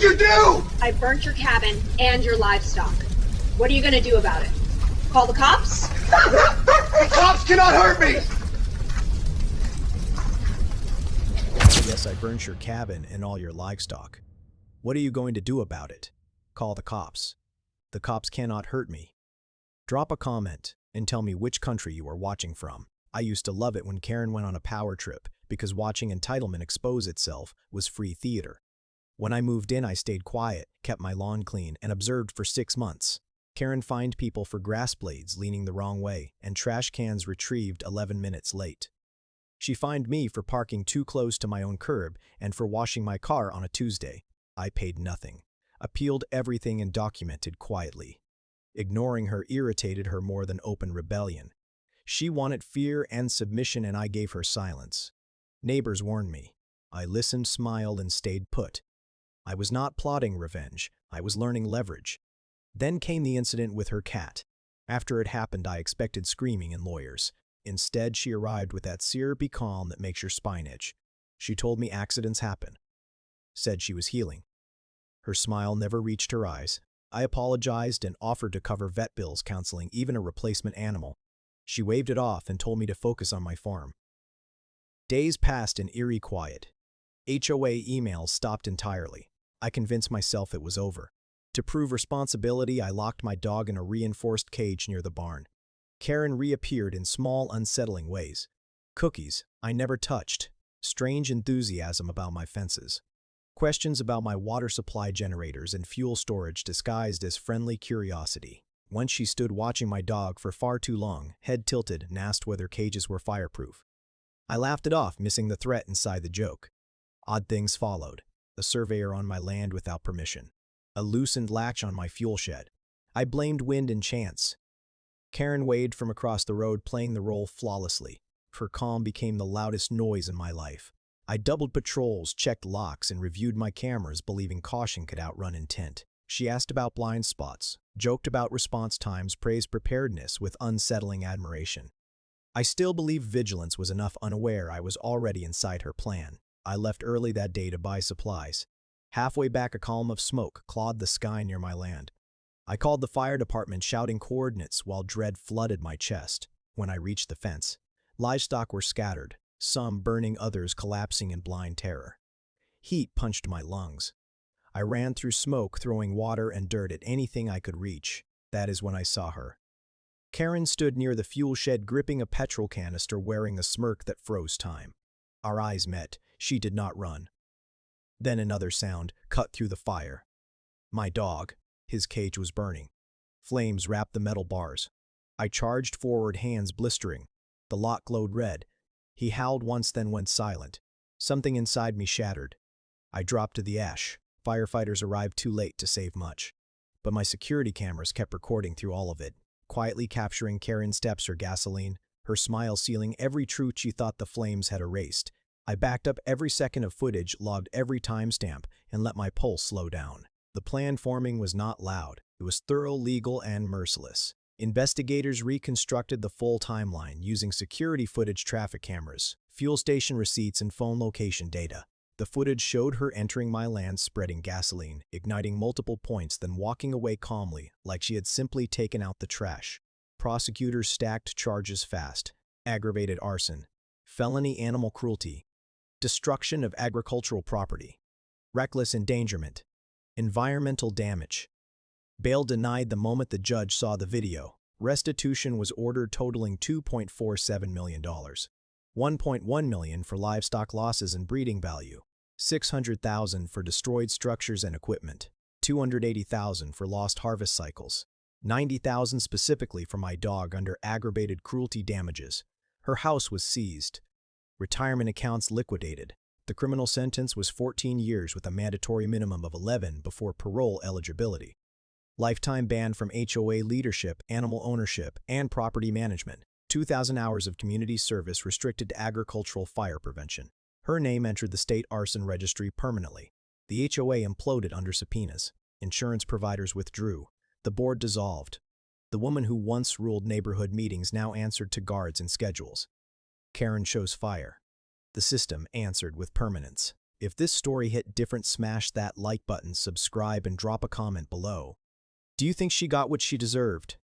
What'd you do? I burnt your cabin and your livestock. What are you gonna do about it? Call the cops? The cops cannot hurt me! Yes, I burnt your cabin and all your livestock. What are you going to do about it? Call the cops. The cops cannot hurt me. Drop a comment and tell me which country you are watching from. I used to love it when Karen went on a power trip because watching entitlement expose itself was free theater. When I moved in, I stayed quiet, kept my lawn clean, and observed for 6 months. Karen fined people for grass blades leaning the wrong way and trash cans retrieved 11 minutes late. She fined me for parking too close to my own curb and for washing my car on a Tuesday. I paid nothing, appealed everything and documented quietly. Ignoring her irritated her more than open rebellion. She wanted fear and submission and I gave her silence. Neighbors warned me. I listened, smiled, and stayed put. I was not plotting revenge. I was learning leverage. Then came the incident with her cat. After it happened, I expected screaming and lawyers. Instead, she arrived with that syrupy calm that makes your spine itch. She told me accidents happen. Said she was healing. Her smile never reached her eyes. I apologized and offered to cover vet bills, counseling, even a replacement animal. She waved it off and told me to focus on my farm. Days passed in eerie quiet. HOA emails stopped entirely. I convinced myself it was over. To prove responsibility, I locked my dog in a reinforced cage near the barn. Karen reappeared in small, unsettling ways. Cookies I never touched. Strange enthusiasm about my fences. Questions about my water supply generators and fuel storage disguised as friendly curiosity. Once she stood watching my dog for far too long, head tilted, and asked whether cages were fireproof. I laughed it off, missing the threat inside the joke. Odd things followed. A surveyor on my land without permission. A loosened latch on my fuel shed. I blamed wind and chance. Karen waved from across the road, playing the role flawlessly. Her calm became the loudest noise in my life. I doubled patrols, checked locks, and reviewed my cameras, believing caution could outrun intent. She asked about blind spots, joked about response times, praised preparedness with unsettling admiration. I still believed vigilance was enough, unaware I was already inside her plan. I left early that day to buy supplies. Halfway back, a column of smoke clawed the sky near my land. I called the fire department, shouting coordinates while dread flooded my chest. When I reached the fence, livestock were scattered, some burning, others collapsing in blind terror. Heat punched my lungs. I ran through smoke, throwing water and dirt at anything I could reach. That is when I saw her. Karen stood near the fuel shed, gripping a petrol canister, wearing a smirk that froze time. Our eyes met. She did not run. Then another sound cut through the fire. My dog. His cage was burning. Flames wrapped the metal bars. I charged forward, hands blistering. The lock glowed red. He howled once, then went silent. Something inside me shattered. I dropped to the ash. Firefighters arrived too late to save much. But my security cameras kept recording through all of it, quietly capturing Karen's steps, her gasoline, her smile sealing every truth she thought the flames had erased. I backed up every second of footage, logged every timestamp, and let my pulse slow down. The plan forming was not loud. It was thorough, legal, and merciless. Investigators reconstructed the full timeline using security footage, traffic cameras, fuel station receipts, and phone location data. The footage showed her entering my land, spreading gasoline, igniting multiple points, then walking away calmly, like she had simply taken out the trash. Prosecutors stacked charges fast. Aggravated arson, felony animal cruelty, destruction of agricultural property, reckless endangerment, environmental damage. Bail denied the moment the judge saw the video. Restitution was ordered, totaling $2.47 million. $1.1 million for livestock losses and breeding value, $600,000 for destroyed structures and equipment, $280,000 for lost harvest cycles, $90,000 specifically for my dog under aggravated cruelty damages. Her house was seized. Retirement accounts liquidated. The criminal sentence was 14 years with a mandatory minimum of 11 before parole eligibility. Lifetime ban from HOA leadership, animal ownership, and property management. 2,000 hours of community service restricted to agricultural fire prevention. Her name entered the state arson registry permanently. The HOA imploded under subpoenas. Insurance providers withdrew. The board dissolved. The woman who once ruled neighborhood meetings now answered to guards and schedules. Karen chose fire. The system answered with permanence. If this story hit different, smash that like button, subscribe, and drop a comment below. Do you think she got what she deserved?